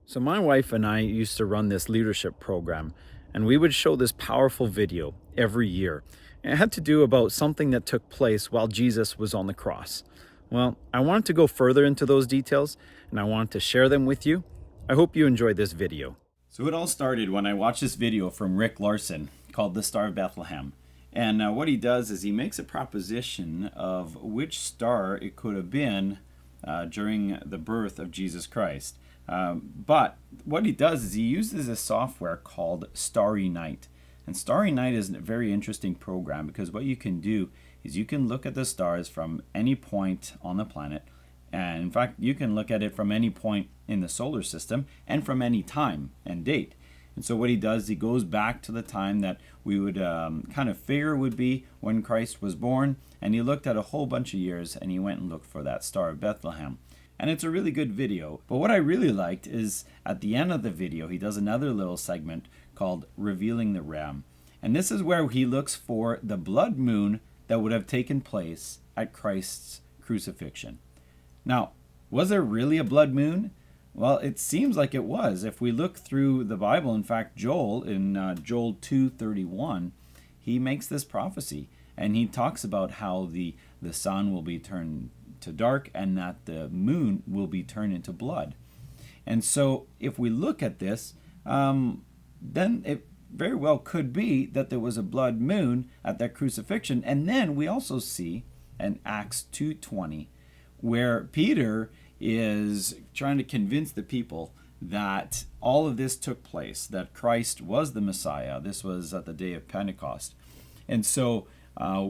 So my wife and I used to run this leadership program, and we would show this powerful video every year. And it had to do about something that took place while Jesus was on the cross. Well, I wanted to go further into those details, and I wanted to share them with you. I hope you enjoyed this video. So it all started when I watched this video from Rick Larson called The Star of Bethlehem. And what he does is he makes a proposition of which star it could have been during the birth of Jesus Christ. But what he does is he uses a software called Starry Night. And Starry Night is a very interesting program because what you can do is you can look at the stars from any point on the planet. And in fact, you can look at it from any point in the solar system and from any time and date. And so what he does, he goes back to the time that we would kind of figure would be when Christ was born. And he looked at a whole bunch of years and he went and looked for that Star of Bethlehem. And it's a really good video. But what I really liked is at the end of the video, he does another little segment called Revealing the Ram. And this is where he looks for the blood moon that would have taken place at Christ's crucifixion. Now, was there really a blood moon? Well, it seems like it was. If we look through the Bible, in fact, Joel, in Joel 2:31, he makes this prophecy. And he talks about how the sun will be turned to dark and that the moon will be turned into blood. And so if we look at this, then it very well could be that there was a blood moon at that crucifixion. And then we also see in Acts 2:20 where Peter is trying to convince the people that all of this took place, that Christ was the Messiah. This was at the day of Pentecost. And so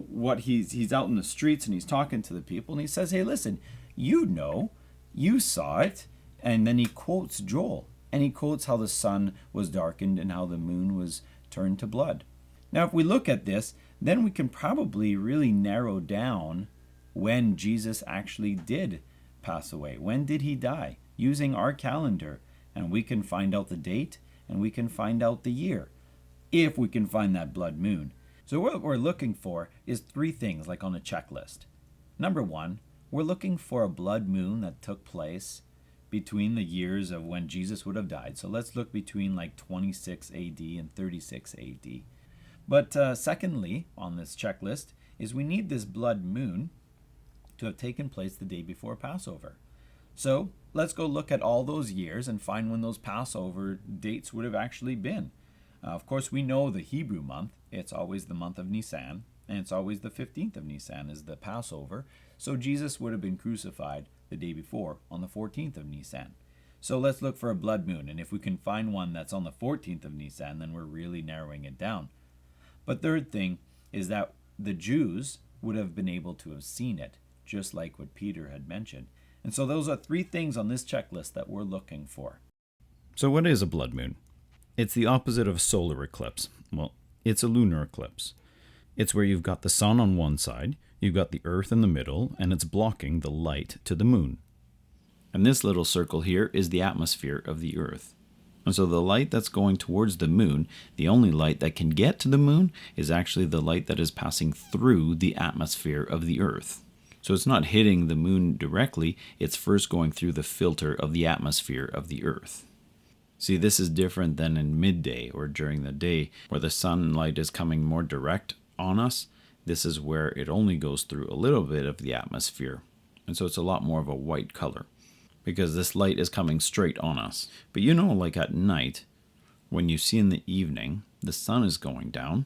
what he's out in the streets and he's talking to the people and he says, hey, listen, you saw it. And then he quotes Joel and he quotes how the sun was darkened and how the moon was turned to blood. Now, if we look at this, then we can probably really narrow down when Jesus actually did pass away. When did he die? Using our calendar. And we can find out the date and we can find out the year if we can find that blood moon. So what we're looking for is three things like on a checklist. Number one, we're looking for a blood moon that took place between the years of when Jesus would have died. So let's look between like 26 AD and 36 AD. But secondly, on this checklist, is we need this blood moon to have taken place the day before Passover. So let's go look at all those years and find when those Passover dates would have actually been. Of course, we know the Hebrew month. It's always the month of Nisan, and it's always the 15th of Nisan is the Passover. So Jesus would have been crucified the day before on the 14th of Nisan. So let's look for a blood moon, and if we can find one that's on the 14th of Nisan, then we're really narrowing it down. But third thing is that the Jews would have been able to have seen it, just like what Peter had mentioned. And so those are three things on this checklist that we're looking for. So what is a blood moon? It's the opposite of a solar eclipse. Well, it's a lunar eclipse. It's where you've got the sun on one side, you've got the earth in the middle, and it's blocking the light to the moon. And this little circle here is the atmosphere of the earth. And so the light that's going towards the moon, the only light that can get to the moon is actually the light that is passing through the atmosphere of the earth. So it's not hitting the moon directly, it's first going through the filter of the atmosphere of the earth. See, this is different than in midday or during the day where the sunlight is coming more direct on us. This is where it only goes through a little bit of the atmosphere. And so it's a lot more of a white color because this light is coming straight on us. But like at night, when you see in the evening, the sun is going down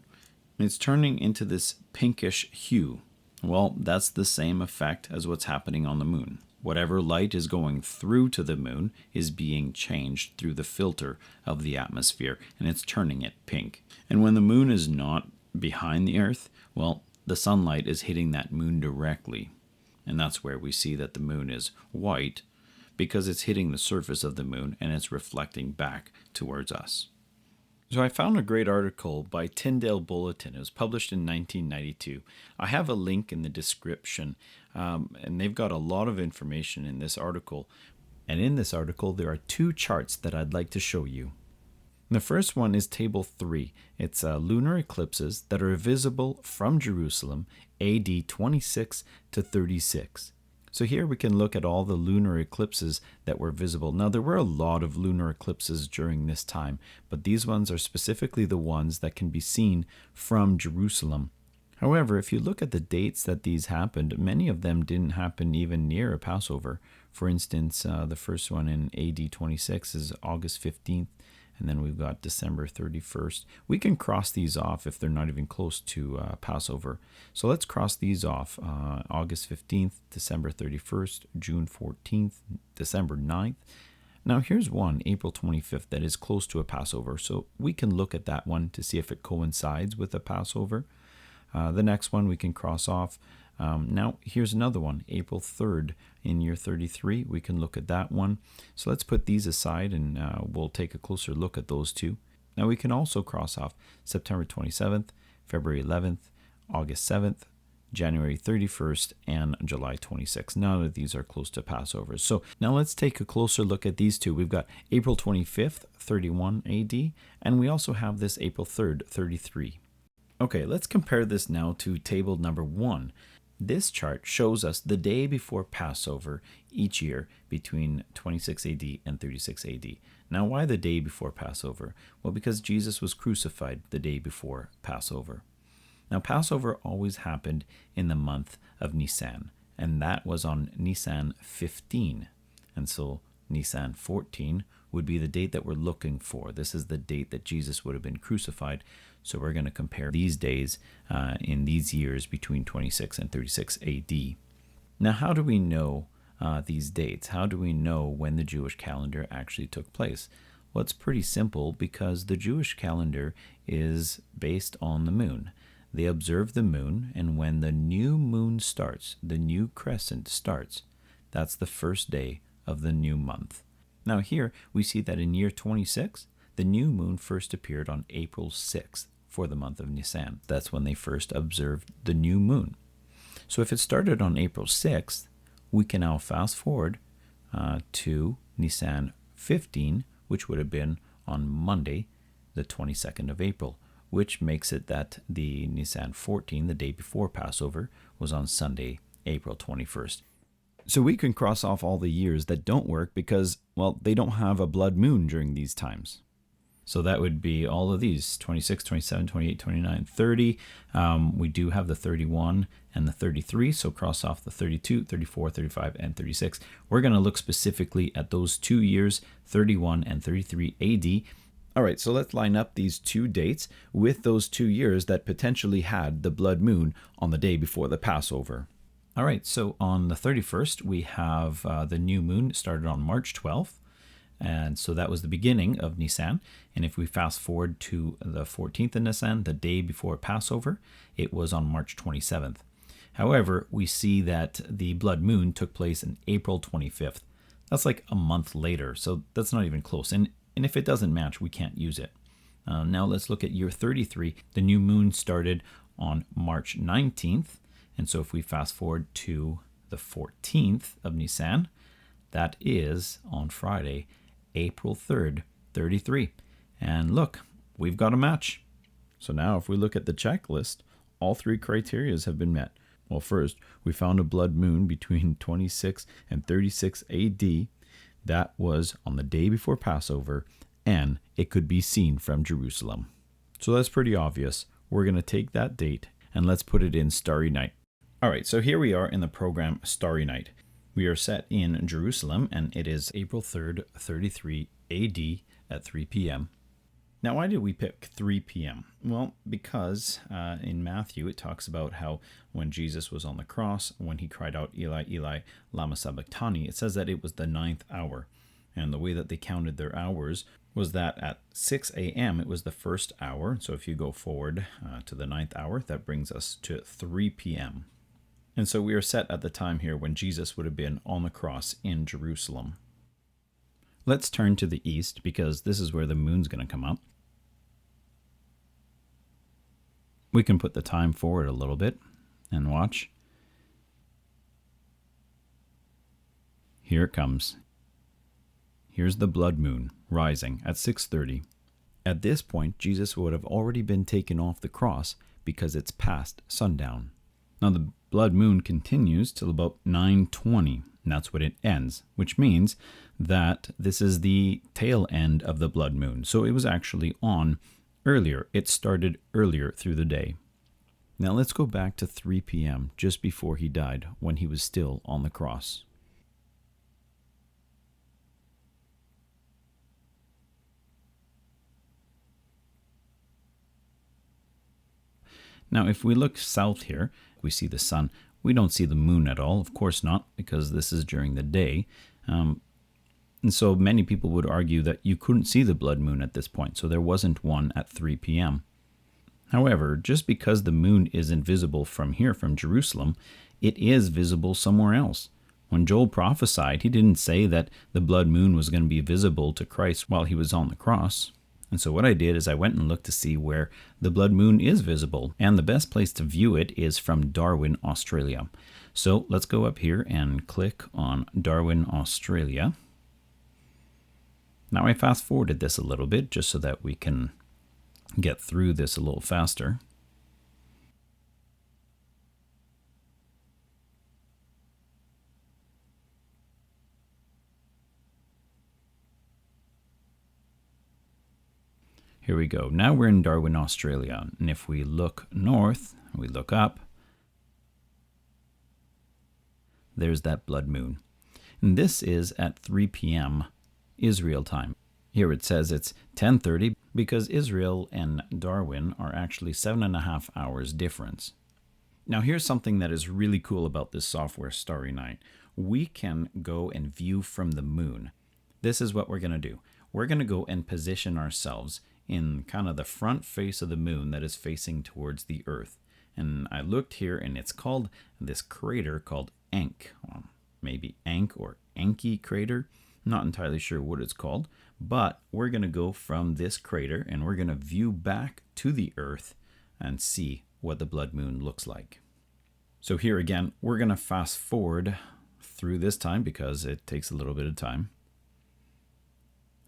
and it's turning into this pinkish hue. Well, that's the same effect as what's happening on the moon. Whatever light is going through to the moon is being changed through the filter of the atmosphere, and it's turning it pink. And when the moon is not behind the earth, well, the sunlight is hitting that moon directly. And that's where we see that the moon is white, because it's hitting the surface of the moon and it's reflecting back towards us. So I found a great article by Tyndale Bulletin. It was published in 1992. I have a link in the description, and they've got a lot of information in this article. And in this article, there are two charts that I'd like to show you. The first one is Table 3. It's lunar eclipses that are visible from Jerusalem AD 26 to 36. So here we can look at all the lunar eclipses that were visible. Now, there were a lot of lunar eclipses during this time, but these ones are specifically the ones that can be seen from Jerusalem. However, if you look at the dates that these happened, many of them didn't happen even near a Passover. For instance, the first one in AD 26 is August 15th, and then we've got December 31st. We can cross these off if they're not even close to Passover. So let's cross these off. August 15th, December 31st, June 14th, December 9th. Now here's one, April 25th, that is close to a Passover. So we can look at that one to see if it coincides with a Passover. The next one we can cross off. Now, here's another one, April 3rd in year 33. We can look at that one. So let's put these aside and we'll take a closer look at those two. Now, we can also cross off September 27th, February 11th, August 7th, January 31st, and July 26th. None of these are close to Passover. So now let's take a closer look at these two. We've got April 25th, 31 AD, and we also have this April 3rd, 33. Okay, let's compare this now to table number 1. This chart shows us the day before Passover each year between 26 AD and 36 AD. Now, why the day before Passover? Well, because Jesus was crucified the day before Passover. Now, Passover always happened in the month of Nisan, and that was on Nisan 15. And so Nisan 14 would be the date that we're looking for. This is the date that Jesus would have been crucified. So we're going to compare these days in these years between 26 and 36 AD. Now, how do we know these dates? How do we know when the Jewish calendar actually took place? Well, it's pretty simple because the Jewish calendar is based on the moon. They observe the moon, and when the new moon starts, the new crescent starts, that's the first day of the new month. Now here we see that in year 26, the new moon first appeared on April 6th for the month of Nisan. That's when they first observed the new moon. So if it started on April 6th, we can now fast forward to Nisan 15, which would have been on Monday, the 22nd of April, which makes it that the Nisan 14, the day before Passover, was on Sunday, April 21st. So we can cross off all the years that don't work because, well, they don't have a blood moon during these times. So that would be all of these, 26, 27, 28, 29, 30. We do have the 31 and the 33, so cross off the 32, 34, 35, and 36. We're going to look specifically at those 2 years, 31 and 33 AD. All right, so let's line up these two dates with those 2 years that potentially had the blood moon on the day before the Passover. All right, so on the 31st, we have the new moon started on March 12th. And so that was the beginning of Nisan. And if we fast forward to the 14th of Nisan, the day before Passover, it was on March 27th. However, we see that the blood moon took place in April 25th. That's like a month later, so that's not even close. And if it doesn't match, we can't use it. Now let's look at year 33. The new moon started on March 19th. And so if we fast forward to the 14th of Nisan, that is on Friday, April 3rd, 33. And look, we've got a match. So now if we look at the checklist, all 3 criteria have been met. Well, first, we found a blood moon between 26 and 36 AD. That was on the day before Passover, and it could be seen from Jerusalem. So that's pretty obvious. We're going to take that date and let's put it in Starry Night. All right, so here we are in the program Starry Night. We are set in Jerusalem, and it is April 3rd, 33 AD at 3 p.m. Now, why did we pick 3 p.m.? Well, because in Matthew, it talks about how when Jesus was on the cross, when he cried out, Eli, Eli, lama sabachthani, it says that it was the 9th hour. And the way that they counted their hours was that at 6 a.m., it was the first hour. So if you go forward to the 9th hour, that brings us to 3 p.m. And so we are set at the time here when Jesus would have been on the cross in Jerusalem. Let's turn to the east because this is where the moon's going to come up. We can put the time forward a little bit and watch. Here it comes. Here's the blood moon rising at 6:30. At this point, Jesus would have already been taken off the cross because it's past sundown. Now, the blood moon continues till about 9:20. And that's when it ends, which means that this is the tail end of the blood moon. So it was actually on earlier. It started earlier through the day. Now let's go back to 3 p.m., just before he died, when he was still on the cross. Now, if we look south here, we see the sun. We don't see the moon at all. Of course not, because this is during the day. And so many people would argue that you couldn't see the blood moon at this point, so there wasn't one at 3 p.m. However, just because the moon isn't visible from here, from Jerusalem, it is visible somewhere else. When Joel prophesied, he didn't say that the blood moon was going to be visible to Christ while he was on the cross. And so what I did is I went and looked to see where the blood moon is visible. And the best place to view it is from Darwin, Australia. So let's go up here and click on Darwin, Australia. Now I fast forwarded this a little bit just so that we can get through this a little faster. Here we go. Now we're in Darwin, Australia. And if we look north, we look up, there's that blood moon. And this is at 3 p.m. Israel time. Here it says it's 10:30 because Israel and Darwin are actually 7.5 hours difference. Now here's something that is really cool about this software, Starry Night. We can go and view from the moon. This is what we're going to do. We're going to go and position ourselves in kind of the front face of the moon that is facing towards the Earth. And I looked here, and it's called this crater called Encke. Maybe Encke or Encke crater. Not entirely sure what it's called. But we're going to go from this crater, and we're going to view back to the Earth and see what the blood moon looks like. So here again, we're going to fast forward through this time because it takes a little bit of time.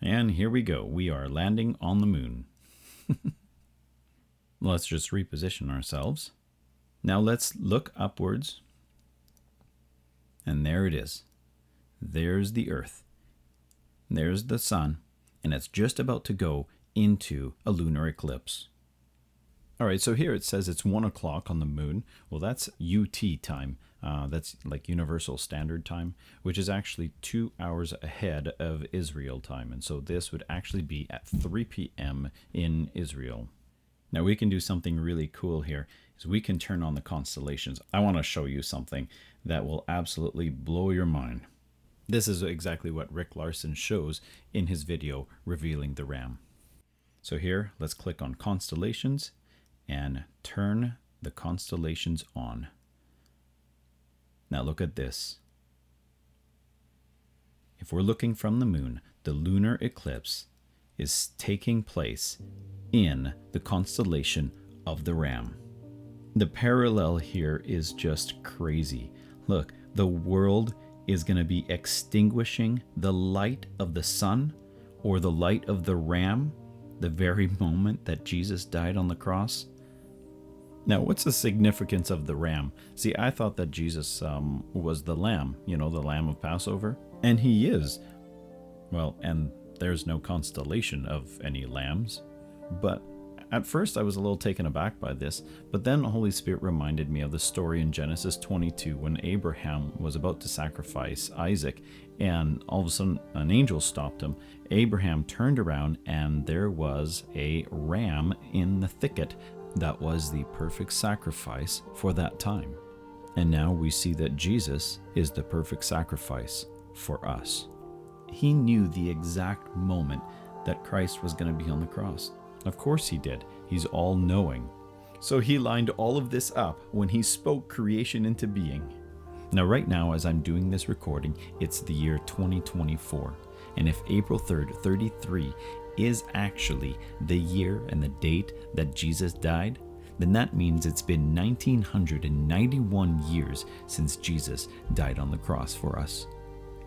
And here we go. We are landing on the moon. Let's just reposition ourselves. Now let's look upwards. And there it is. There's the Earth. There's the sun. And it's just about to go into a lunar eclipse. All right, so here it says it's 1 o'clock on the moon. Well, that's UT time. That's like Universal Standard Time, which is actually 2 hours ahead of Israel time. And so this would actually be at 3 p.m. in Israel. Now we can do something really cool here, is we can turn on the constellations. I want to show you something that will absolutely blow your mind. This is exactly what Rick Larson shows in his video revealing the Ram. So here, let's click on Constellations and turn the constellations on. Now look at this. If we're looking from the moon, the lunar eclipse is taking place in the constellation of the Ram. The parallel here is just crazy. Look, the world is going to be extinguishing the light of the sun or the light of the Ram the very moment that Jesus died on the cross. Now, what's the significance of the ram? See, I thought that Jesus was the lamb, the lamb of Passover. And he is. Well, and there's no constellation of any lambs. But at first I was a little taken aback by this. But then the Holy Spirit reminded me of the story in Genesis 22 when Abraham was about to sacrifice Isaac. And all of a sudden an angel stopped him. Abraham turned around and there was a ram in the thicket. That was the perfect sacrifice for that time. And now we see that Jesus is the perfect sacrifice for us. He knew the exact moment that Christ was going to be on the cross. Of course he did. He's all-knowing. So he lined all of this up when he spoke creation into being. Now right now, as I'm doing this recording, it's the year 2024. And if April 3rd, 33 is actually the year and the date that Jesus died, then that means it's been 1991 years since Jesus died on the cross for us.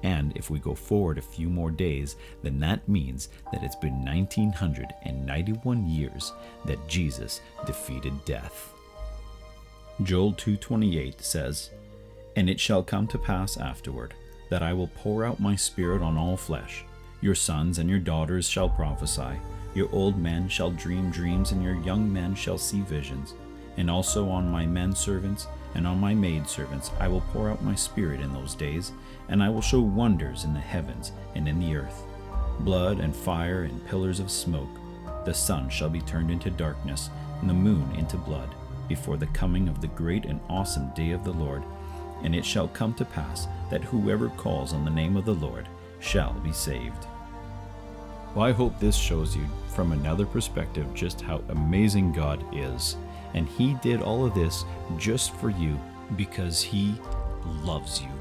And if we go forward a few more days, then that means that it's been 1991 years that Jesus defeated death. Joel 2:28 says, "And it shall come to pass afterward, that I will pour out my spirit on all flesh. Your sons and your daughters shall prophesy, your old men shall dream dreams, and your young men shall see visions. And also on my men servants and on my maid servants I will pour out my spirit in those days, and I will show wonders in the heavens and in the earth, blood and fire and pillars of smoke. The sun shall be turned into darkness, and the moon into blood, before the coming of the great and awesome day of the Lord. And it shall come to pass that whoever calls on the name of the Lord shall be saved." Well, I hope this shows you from another perspective just how amazing God is. And He did all of this just for you because He loves you.